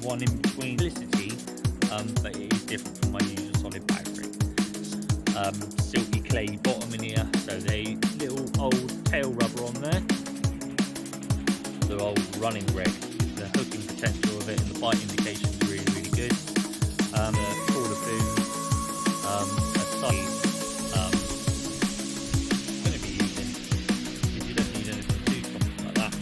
one in between simplicity, but it is different from my usual solid bag rig. Silky clay bottom in here, so they little old tail rubber on there. The old running rig, the hooking potential of it and the bite indication is really, really good. The crawler boom, a size going to be using, because you don't need anything too complex like that.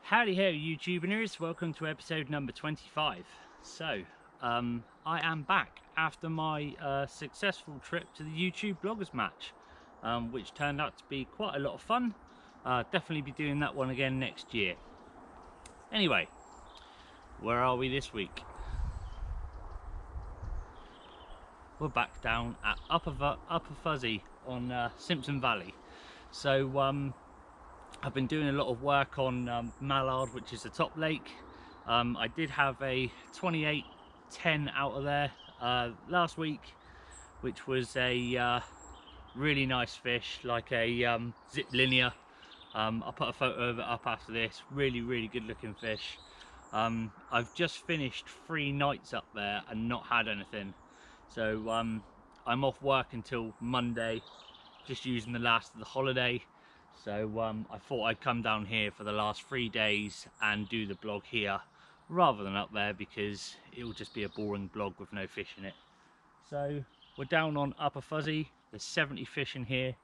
Howdy ho YouTubers, welcome to episode number 25. So, I am back after my successful trip to the YouTube bloggers match, which turned out to be quite a lot of fun. Definitely be doing that one again next year. Anyway, where are we this week? We're back down at Upper Fuzzy on Simpson Valley. So, I've been doing a lot of work on Mallard, which is the top lake. I did have a 28-10 out of there last week, which was a really nice fish, like a zip linear. I'll put a photo of it up after this. Really, really good looking fish. I've just finished 3 nights up there and not had anything. So I'm off work until Monday, just using the last of the holiday. So I thought I'd come down here for the last 3 days and do the blog here rather than up there, because it will just be a boring blog with no fish in it. So we're down on Upper Fuzzy. There's 70 fish in here.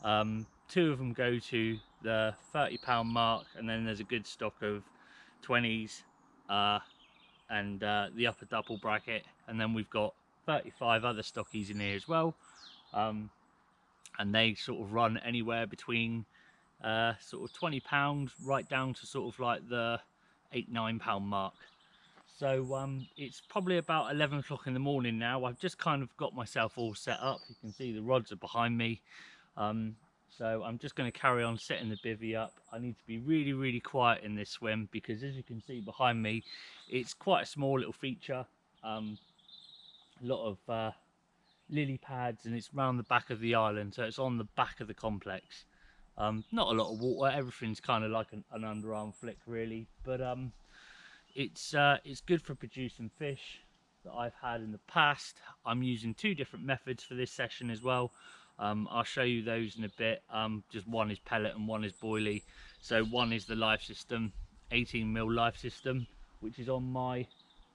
2 of them go to the £30 mark, and then there's a good stock of 20s and the upper double bracket, and then we've got 35 other stockies in here as well. And they sort of run anywhere between sort of £20 right down to sort of like the £8–9 mark. So it's probably about 11 o'clock in the morning now. I've just kind of got myself all set up. You can see the rods are behind me. So I'm just going to carry on setting the bivvy up. I need to be really, really quiet in this swim, because as you can see behind me, it's quite a small little feature. A lot of lily pads, and it's round the back of the island, so it's on the back of the complex. Not a lot of water, everything's kind of like an underarm flick really, but it's good for producing fish that I've had in the past. I'm using 2 different methods for this session as well. I'll show you those in a bit. Just one is pellet and one is boilie. So one is the live system, 18mm live system, which is on my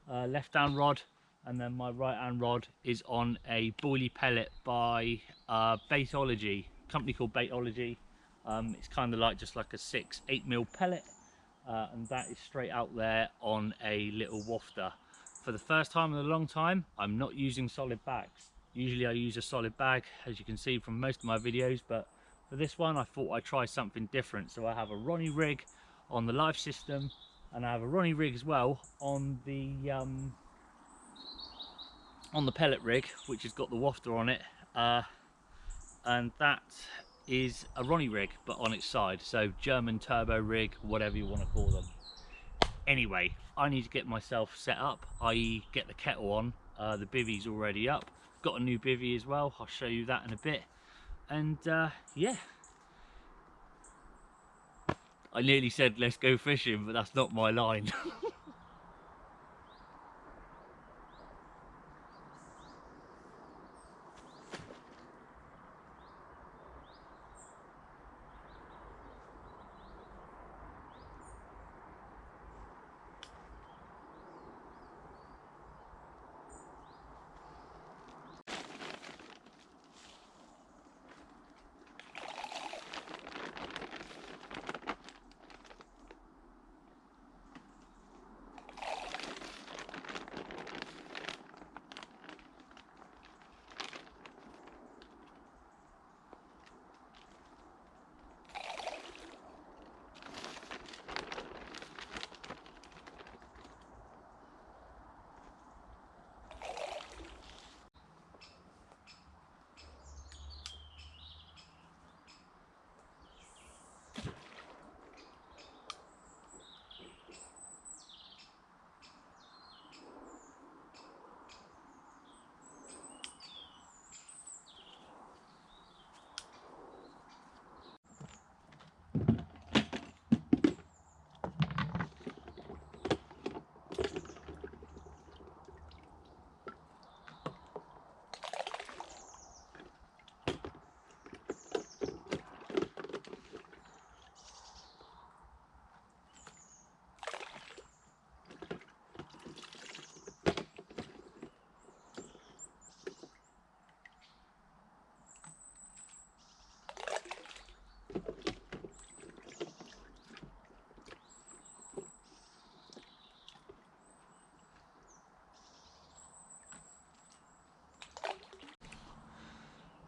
left hand rod, and then my right hand rod is on a boilie pellet by Baitology, a company called Baitology. It's kind of like just like a 6–8mm pellet, and that is straight out there on a little wafter. For the first time in a long time, I'm not using solid bags. Usually I use a solid bag, as you can see from most of my videos, but for this one I thought I'd try something different. So I have a Ronnie rig on the live system, and I have a Ronnie rig as well on the pellet rig, which has got the wafter on it, and that is a Ronnie rig but on its side, so German turbo rig, whatever you want to call them. Anyway, I need to get myself set up, i.e. get the kettle on. The bivvy's already up, got a new bivvy as well, I'll show you that in a bit. And yeah, I nearly said let's go fishing, but that's not my line.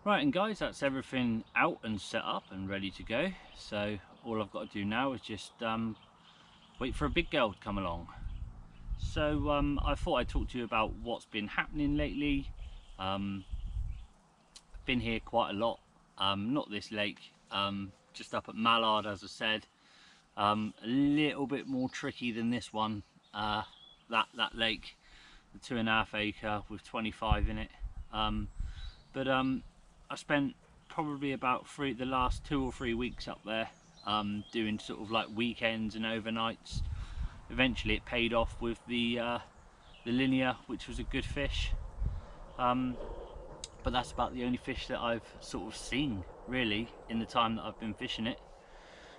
Right, and guys, that's everything out and set up and ready to go. So all I've got to do now is just wait for a big girl to come along. So I thought I'd talk to you about what's been happening lately. I've been here quite a lot, not this lake, just up at Mallard, as I said. A little bit more tricky than this one, that lake, the 2.5 acre with 25 in it. But I spent probably about the last 2 or 3 weeks up there, doing sort of like weekends and overnights. Eventually it paid off with the linear, which was a good fish. But that's about the only fish that I've sort of seen really in the time that I've been fishing it.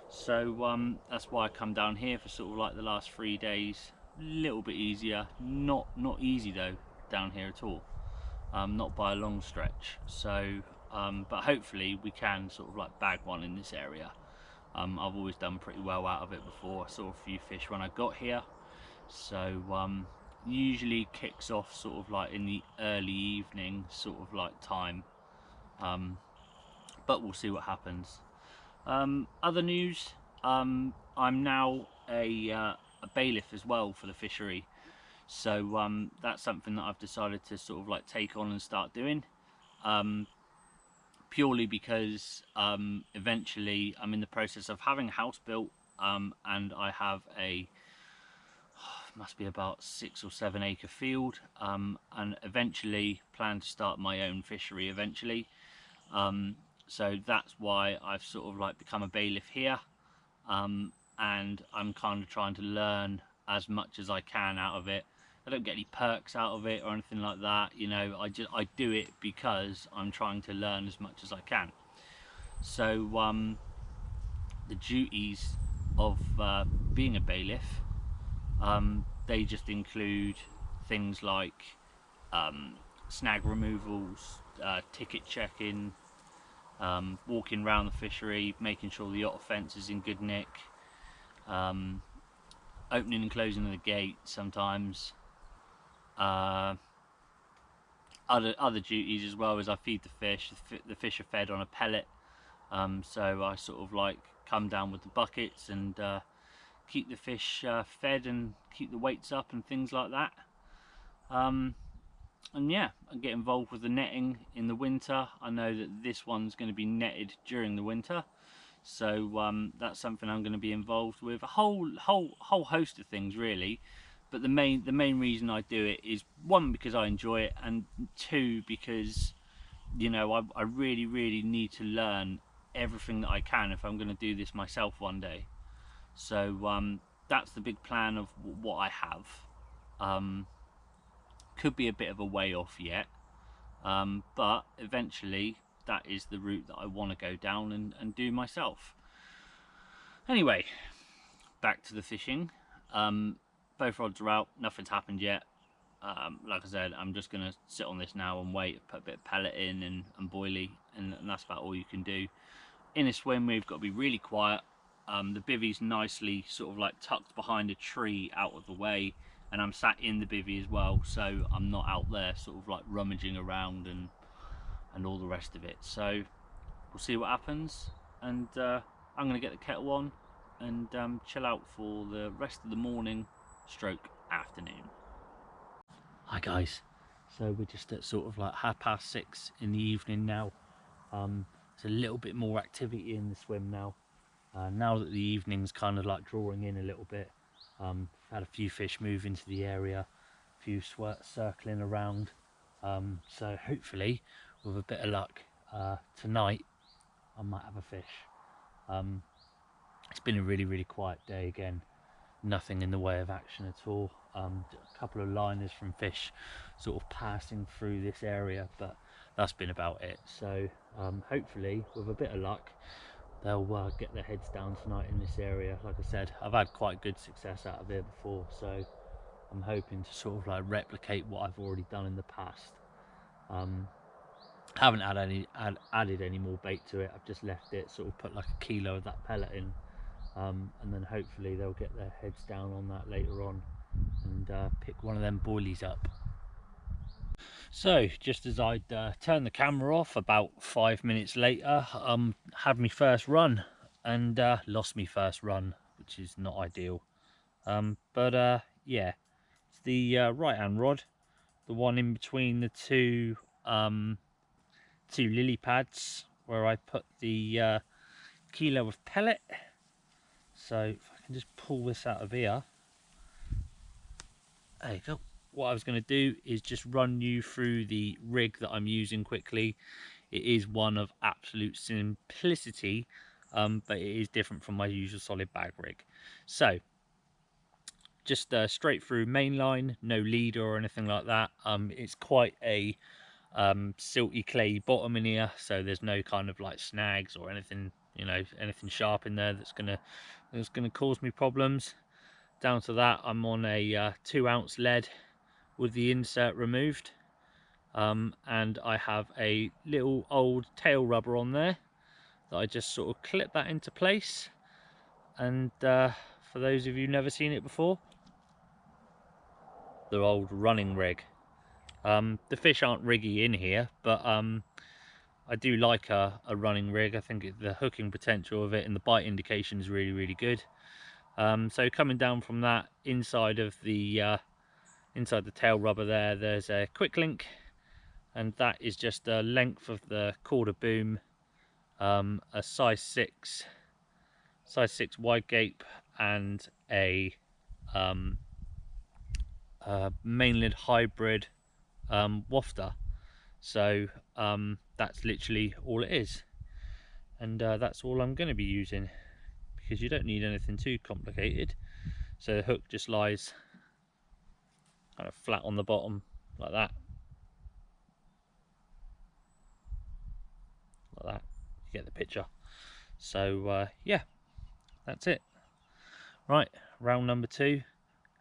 So that's why I come down here for sort of like the last 3 days. A little bit easier, not easy though down here at all, not by a long stretch. So but hopefully we can sort of like bag one in this area. I've always done pretty well out of it before. I saw a few fish when I got here, so usually kicks off sort of like in the early evening sort of like time, but we'll see what happens. Other news, I'm now a bailiff as well for the fishery, so that's something that I've decided to sort of like take on and start doing, purely because eventually I'm in the process of having a house built, and I have a must be about 6 or 7 acre field, and eventually plan to start my own fishery eventually. So that's why I've sort of like become a bailiff here, and I'm kind of trying to learn as much as I can out of it. I don't get any perks out of it or anything like that, you know. I do it because I'm trying to learn as much as I can. So the duties of being a bailiff, they just include things like snag removals, ticket checking, walking around the fishery, making sure the otter fence is in good nick, opening and closing the gate sometimes. Other duties as well as I feed the fish. The fish are fed on a pellet, so I sort of like come down with the buckets and keep the fish fed and keep the weights up and things like that. And yeah, I get involved with the netting in the winter. I know that this one's going to be netted during the winter, so that's something I'm going to be involved with. A whole host of things really, but the main reason I do it is, one, because I enjoy it, and two, because, you know, I really need to learn everything that I can if I'm going to do this myself one day. So that's the big plan of what I have. Could be a bit of a way off yet, but eventually that is the route that I want to go down and do myself. Anyway, back to the fishing. Both rods are out, nothing's happened yet. Like I said, I'm just going to sit on this now and wait, put a bit of pellet in and boilie, and that's about all you can do. In a swim, we've got to be really quiet. The bivvy's nicely sort of like tucked behind a tree out of the way, and I'm sat in the bivvy as well, so I'm not out there sort of like rummaging around and all the rest of it. So we'll see what happens, and I'm going to get the kettle on and chill out for the rest of the morning stroke afternoon. Hi guys, so we're just at sort of like 6:30 in the evening now. There's a little bit more activity in the swim now. Now that the evening's kind of like drawing in a little bit, had a few fish move into the area, a few circling around, so hopefully with a bit of luck tonight I might have a fish. It's been a really quiet day again, nothing in the way of action at all. A couple of liners from fish sort of passing through this area, but that's been about it. So hopefully with a bit of luck they'll get their heads down tonight in this area. Like I said, I've had quite good success out of it before, so I'm hoping to sort of like replicate what I've already done in the past. Haven't added any more bait to it. I've just left it, sort of put like a kilo of that pellet in, and then hopefully they'll get their heads down on that later on and pick one of them boilies up. So just as I'd turned the camera off, about 5 minutes later, had my first run, and lost my first run, which is not ideal. But yeah, it's the right hand rod, the one in between the two lily pads where I put the kilo of pellet. So if I can just pull this out of here, there you go. What I was going to do is just run you through the rig that I'm using quickly. It is one of absolute simplicity, but it is different from my usual solid bag rig. So just straight through mainline, no leader or anything like that. It's quite a silty clay bottom in here, so there's no kind of like snags or anything, you know, anything sharp in there that's gonna cause me problems. Down to that, I'm on a 2 ounce lead with the insert removed, and I have a little old tail rubber on there that I just sort of clip that into place. And for those of you who've never seen it before, the old running rig. The fish aren't riggy in here, but I do like a running rig. I think the hooking potential of it and the bite indication is really, really good. So coming down from that, inside the tail rubber there's a quick link, and that is just the length of the quarter boom, a size 6 wide gape, and a mainland hybrid wafter. So that's literally all it is, and that's all I'm going to be using, because you don't need anything too complicated. So the hook just lies kind of flat on the bottom like that, you get the picture. So yeah, that's it. Right, round number 2.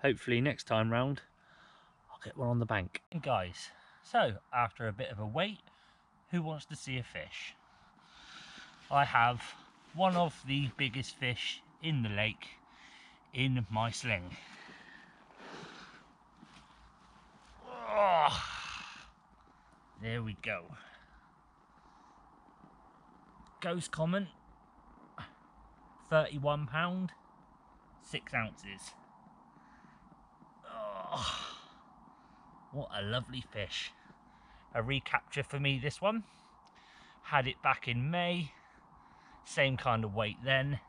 Hopefully next time round I'll get one on the bank. And guys, so after a bit of a wait, who wants to see a fish? I have one of the biggest fish in the lake in my sling. Oh, there we go. Ghost common, 31 pound, 6 ounces. Oh, what a lovely fish. A recapture for me, this one. Had it back in May, same kind of weight then.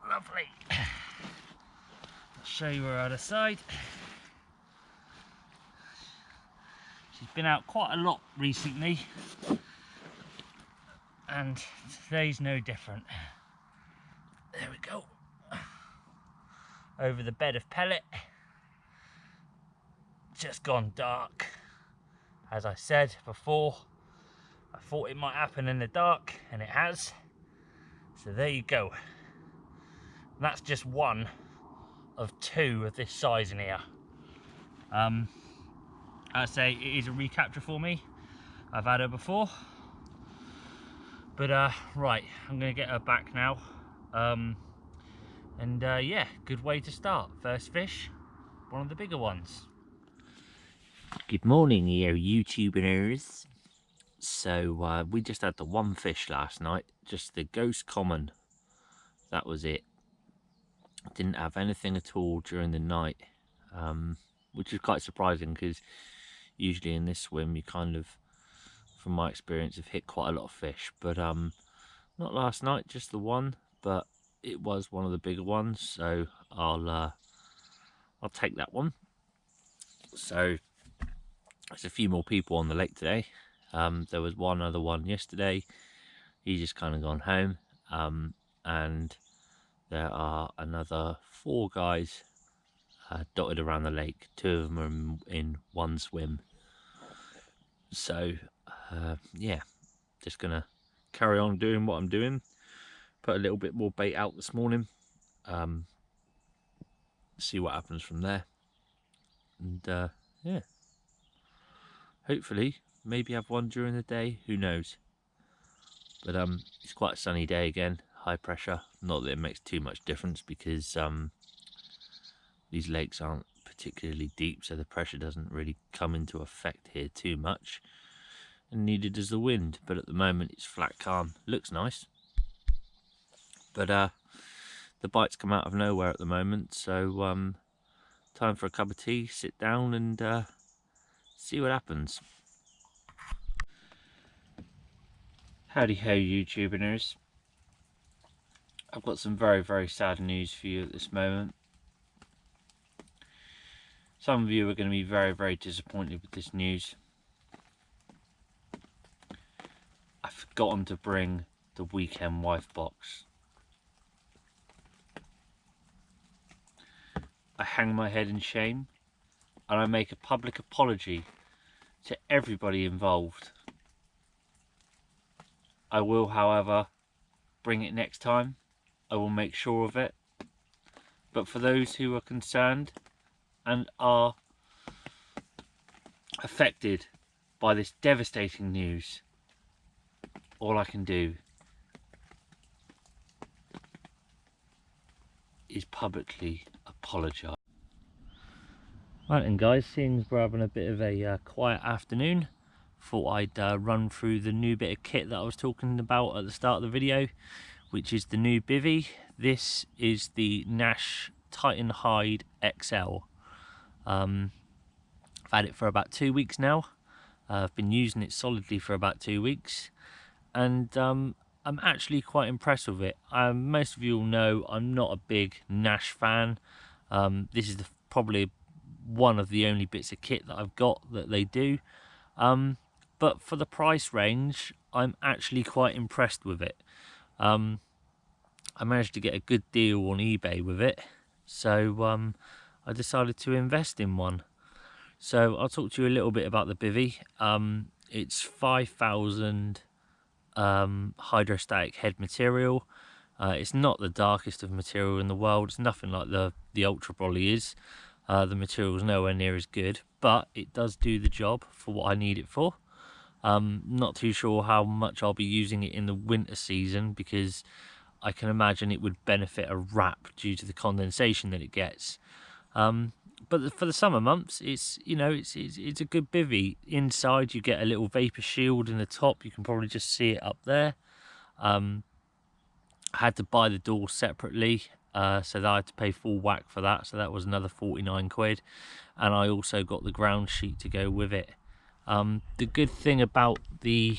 Lovely. I'll show you her other side. She's been out quite a lot recently, and today's no different. There we go. Over the bed of pellet. Just gone dark. As I said before, I thought it might happen in the dark, and it has. So there you go. That's just one of 2 of this size in here. I say it is a recapture for me. I've had her before, but right, I'm gonna get her back now. Yeah, good way to start. First fish, one of the bigger ones. Good morning, here YouTubers. So we just had the one fish last night, just the ghost common. That was it. Didn't have anything at all during the night, which is quite surprising, because usually in this swim you kind of, from my experience, have hit quite a lot of fish. But not last night, just the one, but it was one of the bigger ones, so I'll take that one. So there's a few more people on the lake today. There was one other one yesterday. He's just kind of gone home, and there are another 4 guys dotted around the lake. 2 of them are in one swim. So yeah, just gonna carry on doing what I'm doing. Put a little bit more bait out this morning, see what happens from there, and yeah, hopefully maybe have one during the day, who knows. But it's quite a sunny day again, high pressure. Not that it makes too much difference, because these lakes aren't particularly deep, so the pressure doesn't really come into effect here too much, and neither does the wind. But at the moment it's flat calm. Looks nice, but the bites come out of nowhere at the moment, so time for a cup of tea, sit down and see what happens. Howdy ho, YouTubers. I've got some very, very sad news for you at this moment. Some of you are going to be very, very disappointed with this news. I've forgotten to bring the weekend wife box. I hang my head in shame, and I make a public apology to everybody involved. I will, however, bring it next time. I will make sure of it. But for those who are concerned and are affected by this devastating news, all I can do is publicly apologise. Right then guys, seeing as we're having a bit of a quiet afternoon, thought I'd run through the new bit of kit that I was talking about at the start of the video, which is the new bivvy. This is the Nash Titan Hide XL. I've had it for about 2 weeks now. I've been using it solidly for about 2 weeks, and I'm actually quite impressed with it. Most of you will know I'm not a big Nash fan. This is probably one of the only bits of kit that I've got that they do. But for the price range, I'm actually quite impressed with it. I managed to get a good deal on eBay with it, so I decided to invest in one. So I'll talk to you a little bit about the bivvy. It's 5,000 hydrostatic head material. It's not the darkest of material in the world. It's nothing like the Ultra Brolly is. The material is nowhere near as good, but it does do the job for what I need it for. Not too sure how much I'll be using it in the winter season, because I can imagine it would benefit a wrap due to the condensation that it gets. But for the summer months, it's a good bivvy. Inside you get a little vapor shield in the top. You can probably just see it up there. I had to buy the door separately, so that I had to pay full whack for that. So that was another 49 quid. And I also got the ground sheet to go with it. The good thing about the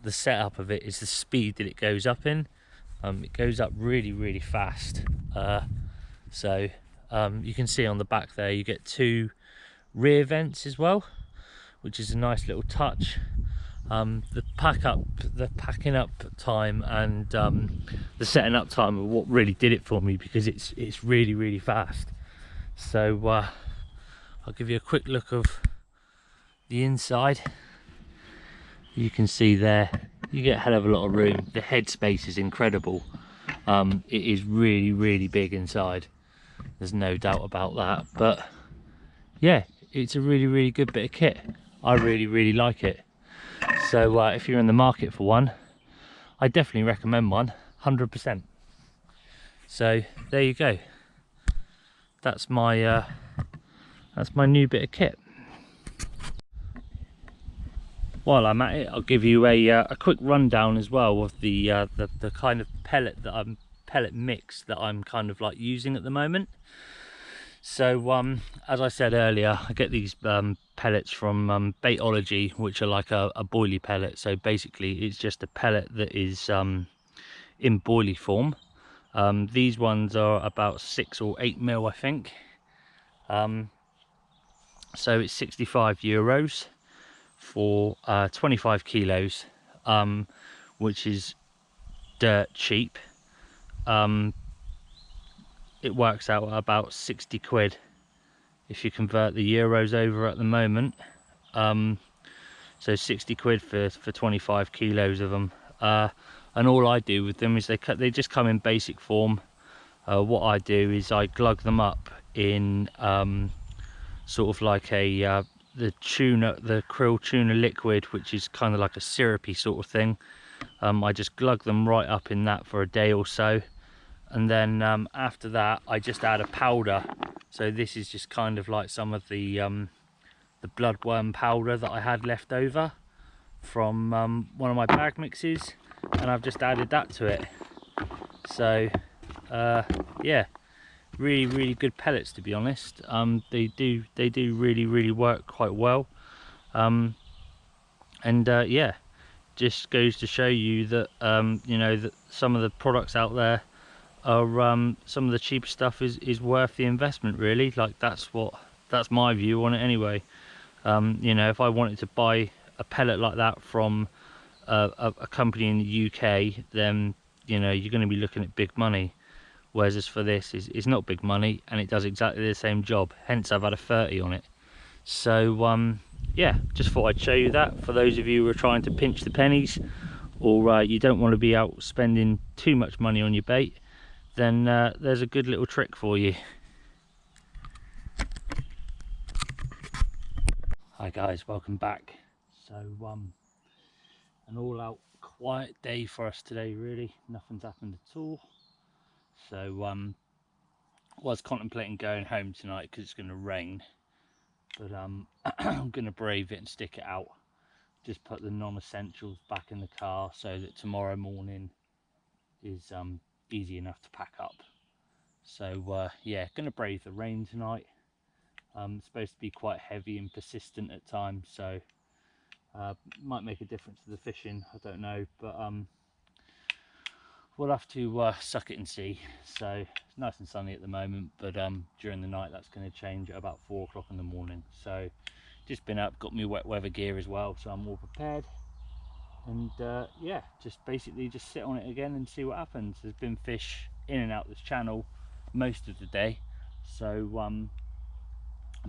setup of it is the speed that it goes up in. It goes up really, really fast. So you can see on the back there you get 2 rear vents as well, which is a nice little touch. The packing up time and the setting up time are what really did it for me, because it's really, really fast. So I'll give you a quick look of the inside. You can see there you get a hell of a lot of room. The head space is incredible. It is really, really big inside, there's no doubt about that. But yeah, it's a really, really good bit of kit. I really, really like it. So if you're in the market for one, I definitely recommend one, 100%. So there you go. That's my new bit of kit. While I'm at it, I'll give you a quick rundown as well of the kind of pellet mix that I'm kind of like using at the moment. So as I said earlier, I get these pellets from Baitology, which are like a boilie pellet. So basically it's just a pellet that is in boilie form. These ones are about 6 or 8 mil, I think. So it's €65 for 25 kilos, which is dirt cheap. It works out at about 60 quid if you convert the euros over at the moment. So 60 quid for 25 kilos of them. And all I do with them is they just come in basic form. What I do is I glug them up in sort of like the krill tuna liquid, which is kind of like a syrupy sort of thing. I just glug them right up in that for a day or so, and then after that I just add a powder. So this is just kind of like some of the bloodworm powder that I had left over from one of my bag mixes, and I've just added that to it. So yeah, really good pellets, to be honest. They do really work quite well, and yeah, just goes to show you that you know, that some of the products out there are some of the cheaper stuff is worth the investment, really. Like, that's my view on it anyway. You know, if I wanted to buy a pellet like that from a company in the UK, then, you know, you're going to be looking at big money. Whereas as for this, it's not big money, and it does exactly the same job. Hence, I've had a 30 on it. So yeah, just thought I'd show you that for those of you who are trying to pinch the pennies, or you don't want to be out spending too much money on your bait. Then there's a good little trick for you. Hi guys, welcome back. So an all-out quiet day for us today, really. Nothing's happened at all. So was contemplating going home tonight because it's going to rain, but I'm going to brave it and stick it out. Just put the non-essentials back in the car so that tomorrow morning is easy enough to pack up. So yeah, going to brave the rain tonight. It's supposed to be quite heavy and persistent at times, so might make a difference to the fishing, I don't know, but we'll have to suck it and see. So it's nice and sunny at the moment, but during the night that's going to change at about 4 o'clock in the morning. So just been up, got my wet weather gear as well, so I'm all prepared. And yeah, just basically just sit on it again and see what happens. There's been fish in and out this channel most of the day, so I'm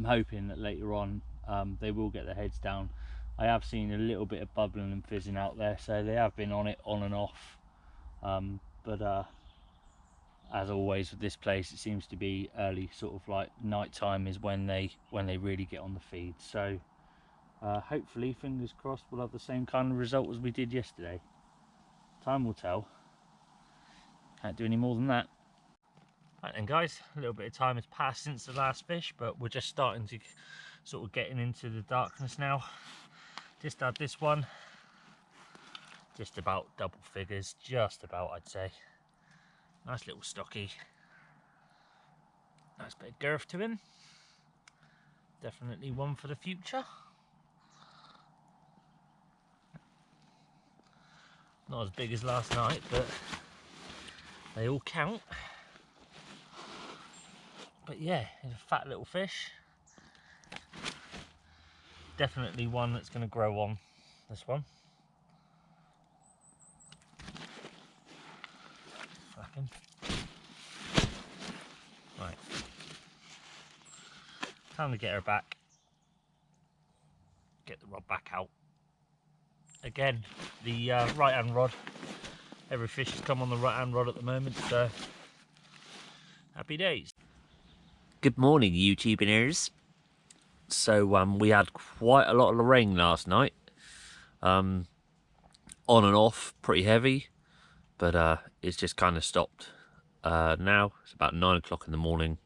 hoping that later on they will get their heads down. I have seen a little bit of bubbling and fizzing out there, so they have been on it on and off. But as always with this place, it seems to be early, sort of like night time is when they really get on the feed. So hopefully, fingers crossed, we'll have the same kind of result as we did yesterday. Time will tell. Can't do any more than that. Right then guys, a little bit of time has passed since the last fish, but we're just starting to sort of getting into the darkness now. Just had this one, just about double figures, just about, I'd say. Nice little stocky, nice bit of girth to him, definitely one for the future. Not as big as last night, but they all count. But yeah, it's a fat little fish. Definitely one that's going to grow on, this one. Flapping. Right. Time to get her back. Get the rod back out. Again, the right hand rod. Every fish has come on the right hand rod at the moment, so happy days. Good morning, YouTubers. So we had quite a lot of rain last night, on and off, pretty heavy, but it's just kind of stopped now. It's about 9 o'clock in the morning.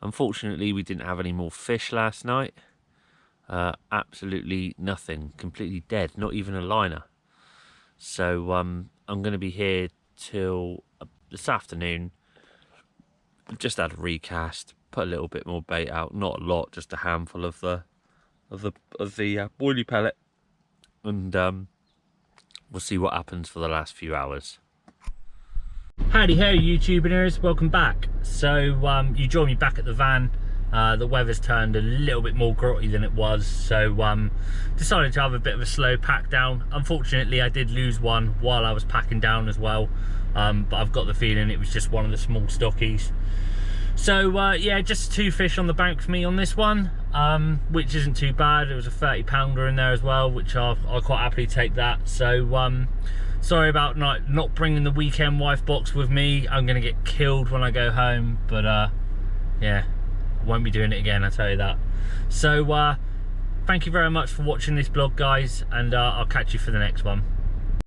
Unfortunately, we didn't have any more fish last night. Absolutely nothing, completely dead, not even a liner. So I'm going to be here till this afternoon. Just had a recast, put a little bit more bait out, not a lot, just a handful of the boilie pellet, and we'll see what happens for the last few hours. Howdy ho, YouTubers, welcome back. So you joined me back at the van. The weather's turned a little bit more grotty than it was, so decided to have a bit of a slow pack down. Unfortunately, I did lose one while I was packing down as well, but I've got the feeling it was just one of the small stockies. So yeah, just 2 fish on the bank for me on this one, which isn't too bad. There was a 30 pounder in there as well, which I'll quite happily take that. So sorry about not bringing the weekend wife box with me. I'm gonna get killed when I go home, but yeah, won't be doing it again, I tell you that. So thank you very much for watching this vlog, guys, and I'll catch you for the next one.